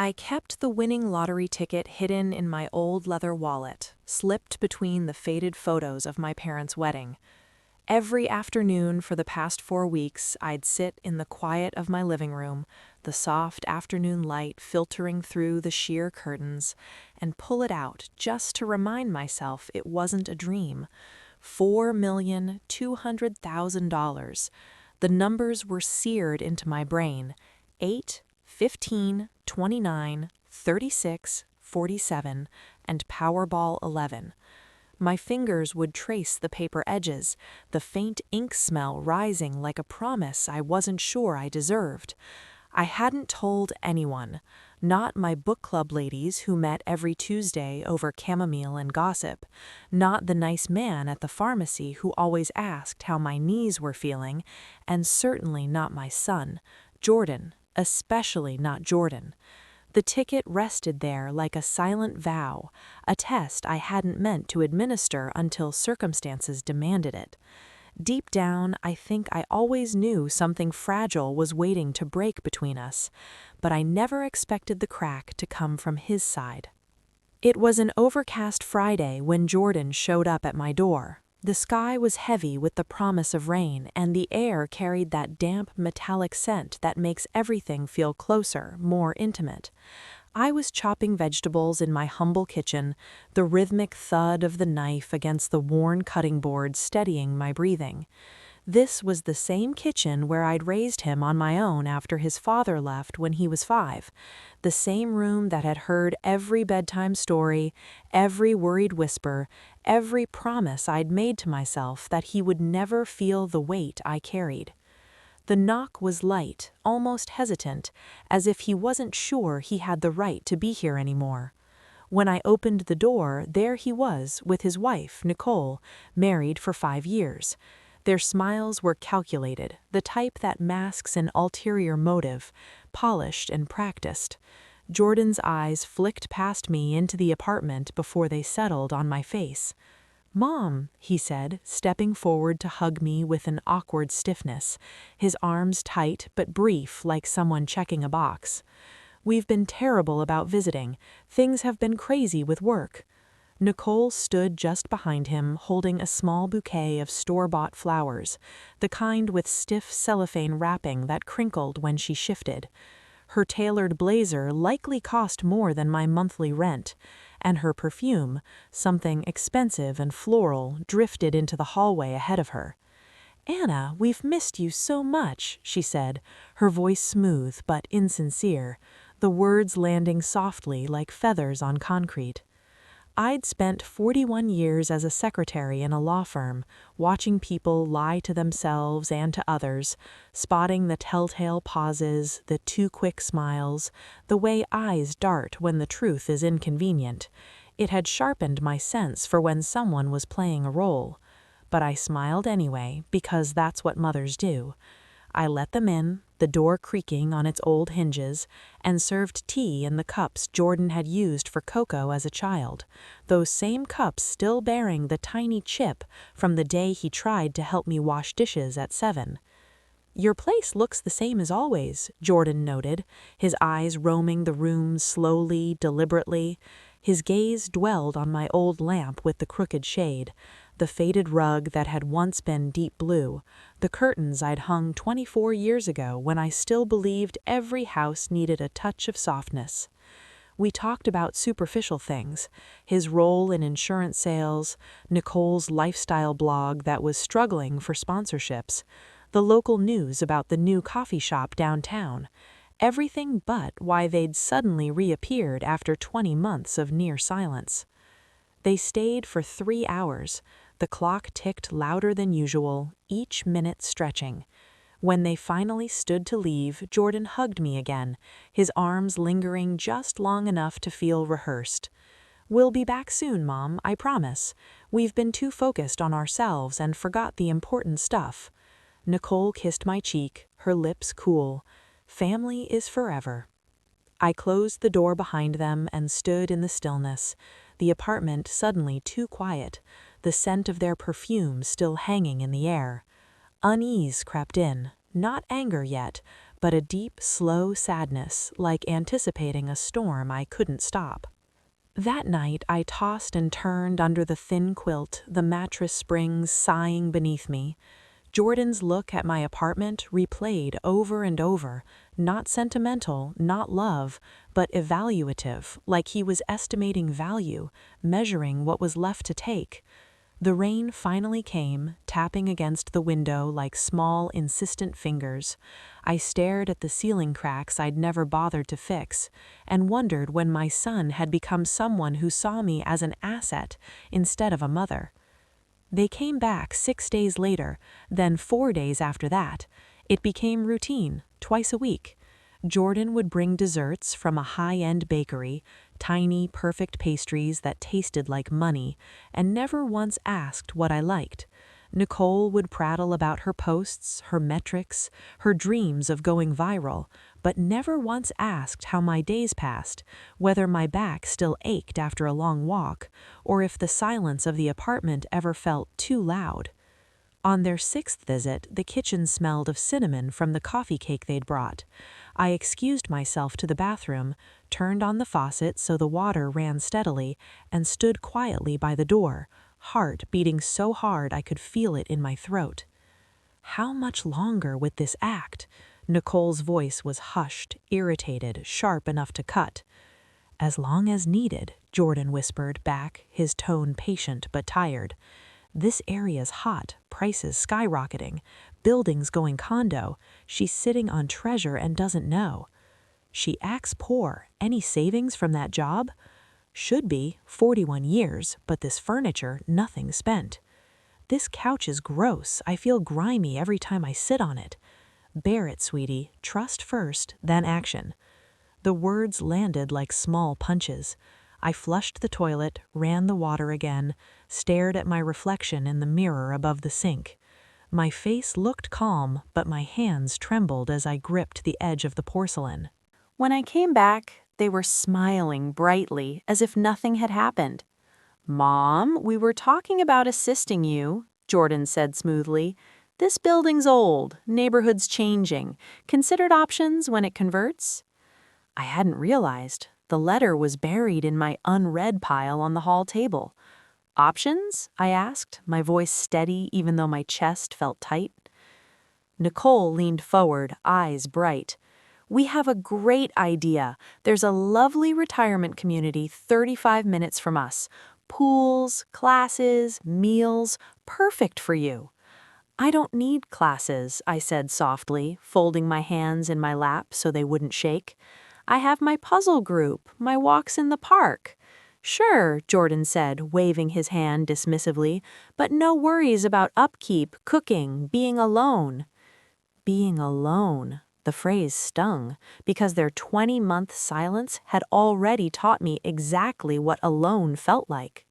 I kept the winning lottery ticket hidden in my old leather wallet, slipped between the faded photos of my parents' wedding. Every afternoon for the past 4 weeks, I'd sit in the quiet of my living room, the soft afternoon light filtering through the sheer curtains, and pull it out just to remind myself it wasn't a dream. $4,200,000. The numbers were seared into my brain. 8, 15, 29, 36, 47, and Powerball 11. My fingers would trace the paper edges, the faint ink smell rising like a promise I wasn't sure I deserved. I hadn't told anyone, not my book club ladies who met every Tuesday over chamomile and gossip, not the nice man at the pharmacy who always asked how my knees were feeling, and certainly not my son, Jordan, especially not Jordan. The ticket rested there like a silent vow, a test I hadn't meant to administer until circumstances demanded it. Deep down, I think I always knew something fragile was waiting to break between us, but I never expected the crack to come from his side. It was an overcast Friday when Jordan showed up at my door. The sky was heavy with the promise of rain, and the air carried that damp, metallic scent that makes everything feel closer, more intimate. I was chopping vegetables in my humble kitchen, the rhythmic thud of the knife against the worn cutting board steadying my breathing. This was the same kitchen where I'd raised him on my own after his father left when he was 5, the same room that had heard every bedtime story, every worried whisper, every promise I'd made to myself that he would never feel the weight I carried. The knock was light, almost hesitant, as if he wasn't sure he had the right to be here anymore. When I opened the door, there he was with his wife, Nicole, married for 5 years. Their smiles were calculated, the type that masks an ulterior motive, polished and practiced. Jordan's eyes flicked past me into the apartment before they settled on my face. "Mom," he said, stepping forward to hug me with an awkward stiffness, his arms tight but brief like someone checking a box. "We've been terrible about visiting. Things have been crazy with work." Nicole stood just behind him, holding a small bouquet of store-bought flowers, the kind with stiff cellophane wrapping that crinkled when she shifted. Her tailored blazer likely cost more than my monthly rent, and her perfume, something expensive and floral, drifted into the hallway ahead of her. "Anna, we've missed you so much," she said, her voice smooth but insincere, the words landing softly like feathers on concrete. I'd spent 41 years as a secretary in a law firm, watching people lie to themselves and to others, spotting the telltale pauses, the too quick smiles, the way eyes dart when the truth is inconvenient. It had sharpened my sense for when someone was playing a role. But I smiled anyway, because that's what mothers do. I let them in, the door creaking on its old hinges, and served tea in the cups Jordan had used for cocoa as a child, those same cups still bearing the tiny chip from the day he tried to help me wash dishes at 7. "Your place looks the same as always," Jordan noted, his eyes roaming the room slowly, deliberately. His gaze dwelled on my old lamp with the crooked shade, the faded rug that had once been deep blue, the curtains I'd hung 24 years ago when I still believed every house needed a touch of softness. We talked about superficial things, his role in insurance sales, Nicole's lifestyle blog that was struggling for sponsorships, the local news about the new coffee shop downtown, everything but why they'd suddenly reappeared after 20 months of near silence. They stayed for 3 hours. The clock ticked louder than usual, each minute stretching. When they finally stood to leave, Jordan hugged me again, his arms lingering just long enough to feel rehearsed. "We'll be back soon, Mom, I promise. We've been too focused on ourselves and forgot the important stuff." Nicole kissed my cheek, her lips cool. Family is forever. I closed the door behind them and stood in the stillness, the apartment suddenly too quiet, the scent of their perfume still hanging in the air. Unease crept in, not anger yet, but a deep, slow sadness, like anticipating a storm I couldn't stop. That night, I tossed and turned under the thin quilt, the mattress springs sighing beneath me. Jordan's look at my apartment replayed over and over, not sentimental, not love, but evaluative, like he was estimating value, measuring what was left to take. The rain finally came, tapping against the window like small, insistent fingers. I stared at the ceiling cracks I'd never bothered to fix, and wondered when my son had become someone who saw me as an asset instead of a mother. They came back 6 days later, then 4 days after that. It became routine, twice a week. Jordan would bring desserts from a high-end bakery, tiny, perfect pastries that tasted like money, and never once asked what I liked. Nicole would prattle about her posts, her metrics, her dreams of going viral, but never once asked how my days passed, whether my back still ached after a long walk, or if the silence of the apartment ever felt too loud. On their 6th visit, the kitchen smelled of cinnamon from the coffee cake they'd brought. I excused myself to the bathroom, turned on the faucet so the water ran steadily, and stood quietly by the door, heart beating so hard I could feel it in my throat. How much longer with this act? Nicole's voice was hushed, irritated, sharp enough to cut. As long as needed, Jordan whispered back, his tone patient but tired. This area's hot, prices skyrocketing, buildings going condo. She's sitting on treasure and doesn't know. She acts poor. Any savings from that job? Should be, 41 years, but this furniture, nothing spent. This couch is gross. I feel grimy every time I sit on it. Bear it, sweetie. Trust first, then action. The words landed like small punches. I flushed the toilet, ran the water again, stared at my reflection in the mirror above the sink. My face looked calm, but my hands trembled as I gripped the edge of the porcelain. When I came back, they were smiling brightly, as if nothing had happened. "Mom, we were talking about assisting you," Jordan said smoothly. "This building's old, neighborhood's changing. Considered options when it converts?" I hadn't realized. The letter was buried in my unread pile on the hall table. "Options?" I asked, my voice steady even though my chest felt tight. Nicole leaned forward, eyes bright. "We have a great idea. There's a lovely retirement community 35 minutes from us. Pools, classes, meals, perfect for you." "I don't need classes," I said softly, folding my hands in my lap so they wouldn't shake. "I have my puzzle group, my walks in the park." "Sure," Jordan said, waving his hand dismissively, "but no worries about upkeep, cooking, being alone." Being alone. The phrase stung, because their 20-month silence had already taught me exactly what alone felt like.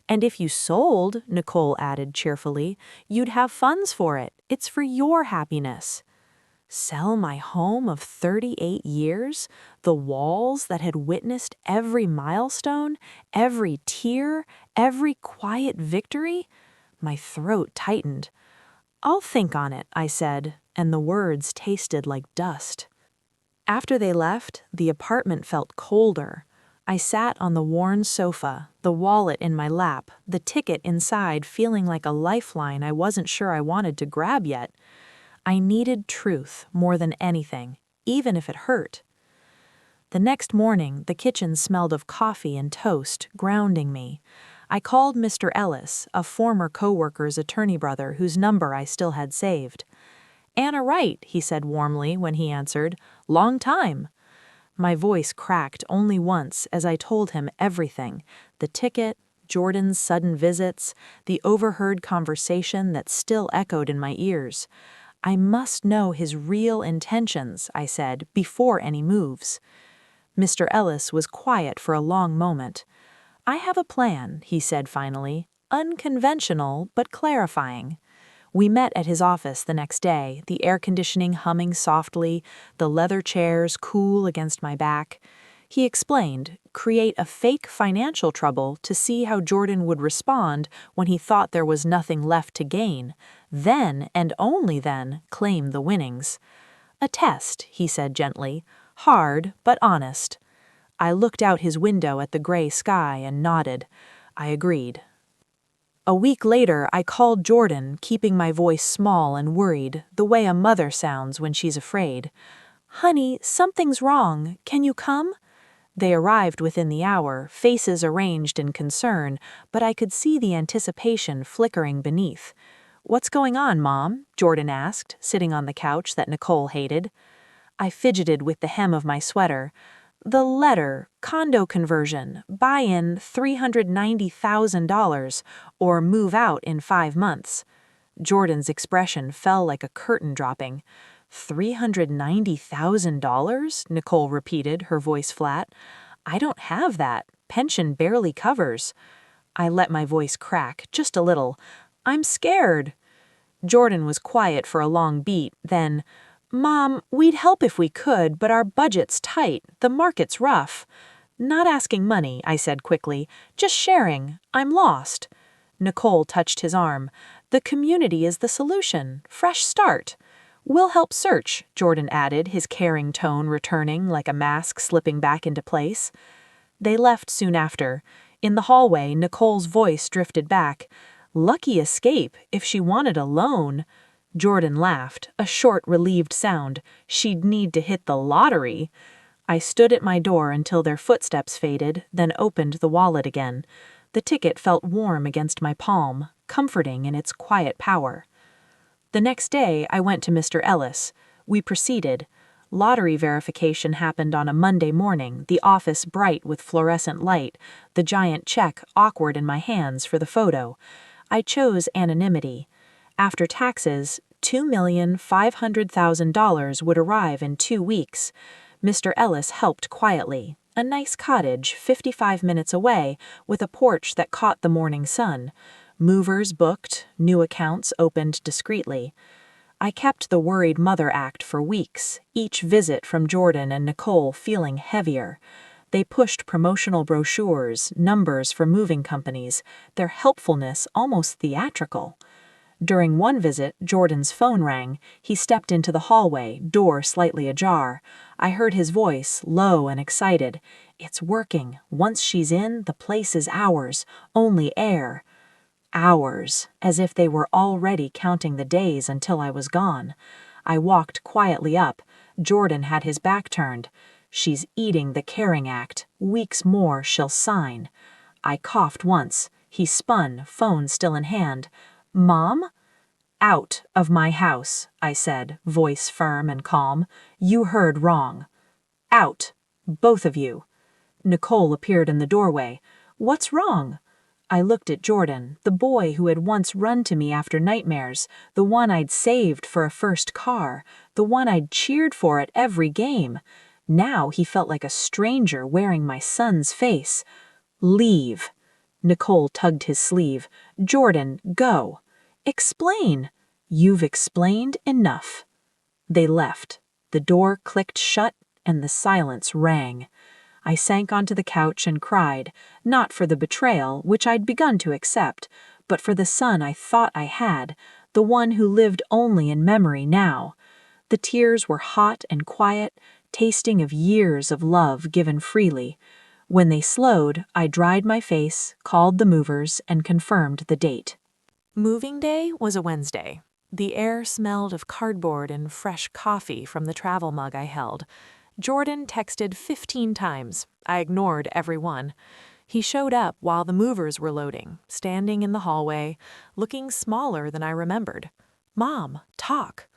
"And if you sold," Nicole added cheerfully, "you'd have funds for it. It's for your happiness." Sell my home of 38 years? The walls that had witnessed every milestone, every tear, every quiet victory? My throat tightened. "I'll think on it," I said, and the words tasted like dust. After they left, the apartment felt colder. I sat on the worn sofa, the wallet in my lap, the ticket inside feeling like a lifeline I wasn't sure I wanted to grab yet. I needed truth more than anything, even if it hurt. The next morning, the kitchen smelled of coffee and toast, grounding me. I called Mr. Ellis, a former coworker's attorney brother whose number I still had saved. "Anna Wright," he said warmly when he answered. "Long time." My voice cracked only once as I told him everything: the ticket, Jordan's sudden visits, the overheard conversation that still echoed in my ears. "I must know his real intentions," I said, "before any moves." Mr. Ellis was quiet for a long moment. "I have a plan," he said finally, "unconventional but clarifying." We met at his office the next day, the air conditioning humming softly, the leather chairs cool against my back. He explained, create a fake financial trouble to see how Jordan would respond when he thought there was nothing left to gain, then, and only then, claim the winnings. A test, he said gently. Hard, but honest. I looked out his window at the gray sky and nodded. I agreed. A week later, I called Jordan, keeping my voice small and worried, the way a mother sounds when she's afraid. Honey, something's wrong. Can you come? They arrived within the hour, faces arranged in concern, but I could see the anticipation flickering beneath. What's going on, Mom? Jordan asked, sitting on the couch that Nicole hated. I fidgeted with the hem of my sweater. The letter, condo conversion, buy in $390,000, or move out in 5 months. Jordan's expression fell like a curtain dropping. $390,000? Nicole repeated, her voice flat. I don't have that. Pension barely covers. I let my voice crack, just a little. I'm scared. Jordan was quiet for a long beat, then, Mom, we'd help if we could, but our budget's tight. The market's rough. Not asking money, I said quickly. Just sharing. I'm lost. Nicole touched his arm. The community is the solution. Fresh start. We'll help search, Jordan added, his caring tone returning like a mask slipping back into place. They left soon after. In the hallway, Nicole's voice drifted back. Lucky escape, if she wanted a loan. Jordan laughed, a short, relieved sound. She'd need to hit the lottery. I stood at my door until their footsteps faded, then opened the wallet again. The ticket felt warm against my palm, comforting in its quiet power. The next day, I went to Mr. Ellis. We proceeded. Lottery verification happened on a Monday morning, the office bright with fluorescent light, the giant check awkward in my hands for the photo. I chose anonymity. After taxes, $2,500,000 would arrive in 2 weeks. Mr. Ellis helped quietly. A nice cottage 55 minutes away with a porch that caught the morning sun. Movers booked, new accounts opened discreetly. I kept the worried mother act for weeks, each visit from Jordan and Nicole feeling heavier. They pushed promotional brochures, numbers for moving companies, their helpfulness almost theatrical. During one visit, Jordan's phone rang. He stepped into the hallway, door slightly ajar. I heard his voice, low and excited. It's working. Once she's in, the place is ours. Only air. Hours, as if they were already counting the days until I was gone. I walked quietly up. Jordan had his back turned. She's eating the caring act. Weeks more she'll sign. I coughed once. He spun, phone still in hand. Mom? Out of my house, I said, voice firm and calm. You heard wrong. Out. Both of you. Nicole appeared in the doorway. What's wrong? I looked at Jordan, the boy who had once run to me after nightmares, the one I'd saved for a first car, the one I'd cheered for at every game. Now he felt like a stranger wearing my son's face. Leave. Nicole tugged his sleeve. Jordan, go. Explain. You've explained enough. They left. The door clicked shut and the silence rang. I sank onto the couch and cried, not for the betrayal, which I'd begun to accept, but for the son I thought I had, the one who lived only in memory now. The tears were hot and quiet, tasting of years of love given freely. When they slowed, I dried my face, called the movers, and confirmed the date. Moving day was a Wednesday. The air smelled of cardboard and fresh coffee from the travel mug I held. Jordan texted 15 times. I ignored every one. He showed up while the movers were loading, standing in the hallway, looking smaller than I remembered. Mom, talk.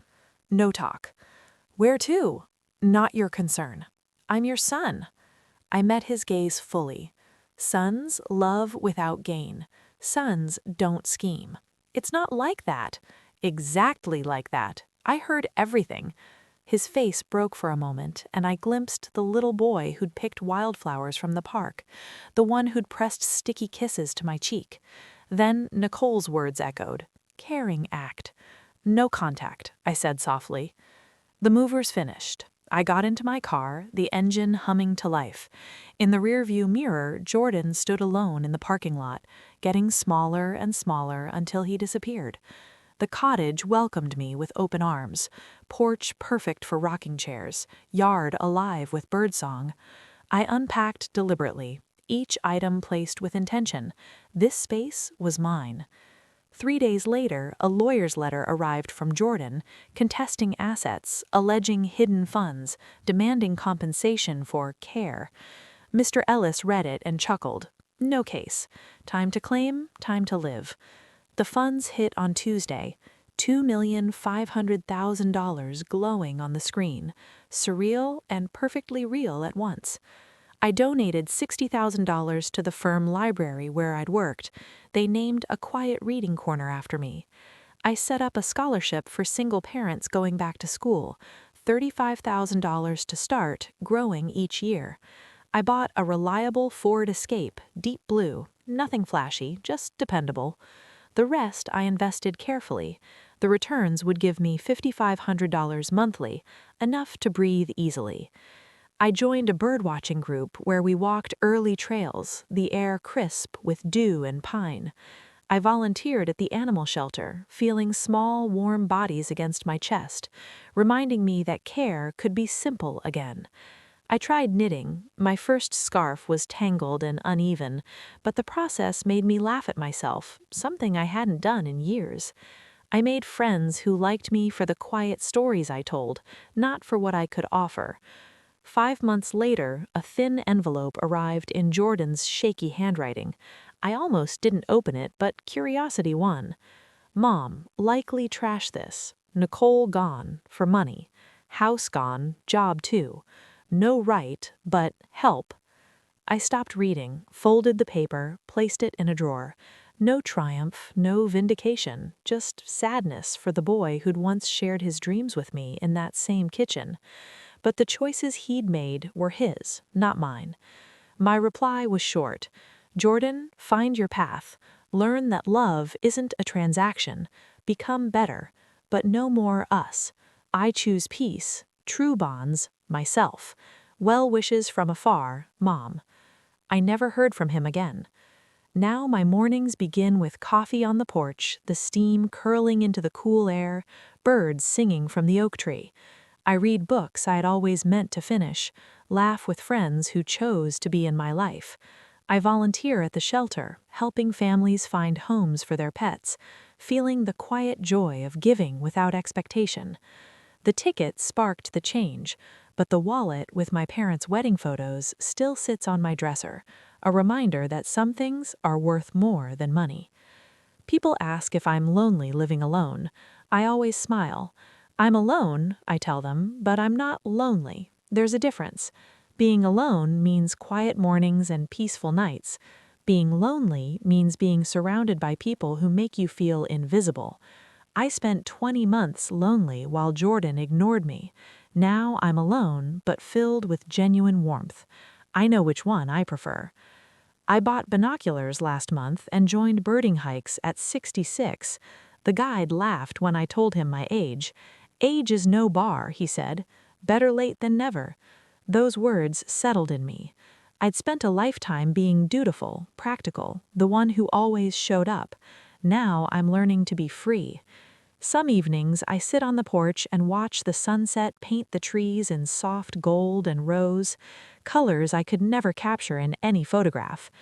No talk. Where to? Not your concern. I'm your son. I met his gaze fully. Sons love without gain. Sons don't scheme. It's not like that. Exactly like that. I heard everything. His face broke for a moment, and I glimpsed the little boy who'd picked wildflowers from the park, the one who'd pressed sticky kisses to my cheek. Then Nicole's words echoed. Caring act. No contact, I said softly. The movers finished. I got into my car, the engine humming to life. In the rearview mirror, Jordan stood alone in the parking lot, getting smaller and smaller until he disappeared. The cottage welcomed me with open arms, porch perfect for rocking chairs, yard alive with birdsong. I unpacked deliberately, each item placed with intention. This space was mine. 3 days later, a lawyer's letter arrived from Jordan, contesting assets, alleging hidden funds, demanding compensation for care. Mr. Ellis read it and chuckled. No case. Time to claim, time to live. The funds hit on Tuesday, $2,500,000 glowing on the screen, surreal and perfectly real at once. I donated $60,000 to the firm library where I'd worked. They named a quiet reading corner after me. I set up a scholarship for single parents going back to school, $35,000 to start, growing each year. I bought a reliable Ford Escape, deep blue, nothing flashy, just dependable. The rest I invested carefully. The returns would give me $5,500 monthly, enough to breathe easily. I joined a birdwatching group where we walked early trails, the air crisp with dew and pine. I volunteered at the animal shelter, feeling small, warm bodies against my chest, reminding me that care could be simple again. I tried knitting. My first scarf was tangled and uneven, but the process made me laugh at myself, something I hadn't done in years. I made friends who liked me for the quiet stories I told, not for what I could offer. 5 months later, a thin envelope arrived in Jordan's shaky handwriting. I almost didn't open it, but curiosity won. Mom, likely trash this. Nicole gone, for money. House gone, job too. No right, but help. I stopped reading, folded the paper, placed it in a drawer. No triumph, no vindication, just sadness for the boy who'd once shared his dreams with me in that same kitchen. But the choices he'd made were his, not mine. My reply was short. Jordan, find your path. Learn that love isn't a transaction. Become better, but no more us. I choose peace, true bonds, myself. Well wishes from afar, Mom. I never heard from him again. Now my mornings begin with coffee on the porch, the steam curling into the cool air, birds singing from the oak tree. I read books I had always meant to finish, laugh with friends who chose to be in my life. I volunteer at the shelter, helping families find homes for their pets, feeling the quiet joy of giving without expectation. The ticket sparked the change, but the wallet with my parents' wedding photos still sits on my dresser, a reminder that some things are worth more than money. People ask if I'm lonely living alone. I always smile. I'm alone, I tell them, but I'm not lonely. There's a difference. Being alone means quiet mornings and peaceful nights. Being lonely means being surrounded by people who make you feel invisible. I spent 20 months lonely while Jordan ignored me. Now I'm alone, but filled with genuine warmth. I know which one I prefer. I bought binoculars last month and joined birding hikes at 66. The guide laughed when I told him my age. Age is no bar, he said. Better late than never. Those words settled in me. I'd spent a lifetime being dutiful, practical, the one who always showed up. Now I'm learning to be free. Some evenings I sit on the porch and watch the sunset paint the trees in soft gold and rose, colors I could never capture in any photograph.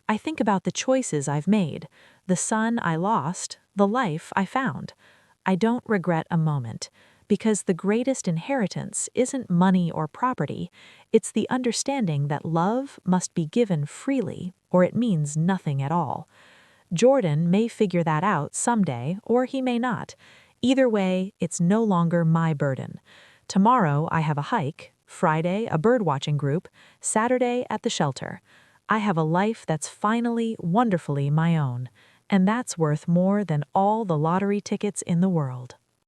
I think about the choices I've made, the son I lost, the life I found. I don't regret a moment, because the greatest inheritance isn't money or property, it's the understanding that love must be given freely or it means nothing at all. Jordan may figure that out someday, or he may not. Either way, it's no longer my burden. Tomorrow I have a hike, Friday a birdwatching group, Saturday at the shelter. I have a life that's finally, wonderfully my own, and that's worth more than all the lottery tickets in the world.